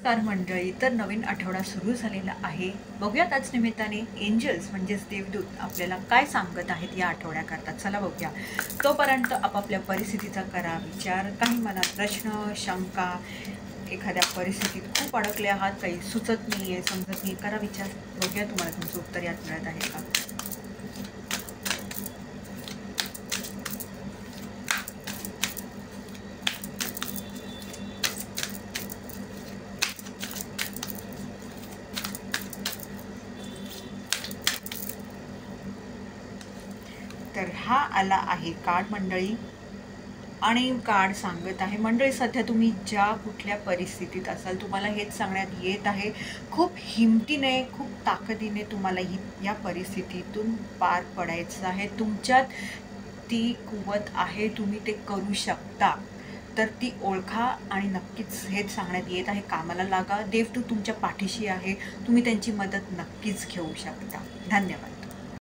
नमस्कार मंडळी. तर नवीन आठवडा सुरू झालेला आहे. बघूयात आज निमित्ताने एंजल्स म्हणजेच देवदूत आपल्याला काय सांगत आहेत या आठवड्याकरता. चला बघूया. तोपर्यंत आपापल्या परिस्थितीचा करा विचार. काही मनात प्रश्न, शंका, एखाद्या परिस्थितीत खूप अडकले आहात, काही सुचत नाही आहे, समजत नाही, करा विचार. बघूया तुम्हाला तुमचं उत्तर यात मिळत आहे का. तर हा आला आहे कार्ड मंडळी, आणि कार्ड सांगत आहे मंडळी, सध्या तुम्ही ज्या कुठल्या परिस्थितीत असाल तुम्हाला हेच सांगण्यात येत आहे, खूप हिमतीने, खूप ताकदीने तुम्हाला या परिस्थितीतून पार पडायचं आहे. तुमच्यात ती कुवत आहे, तुम्ही ते करू शकता. तर ती ओळखा आणि नक्कीच हेच सांगण्यात येत आहे, कामाला लागा. देवदूत तुमच्या पाठीशी आहे, तुम्ही त्यांची मदत नक्कीच घेऊ शकता. धन्यवाद.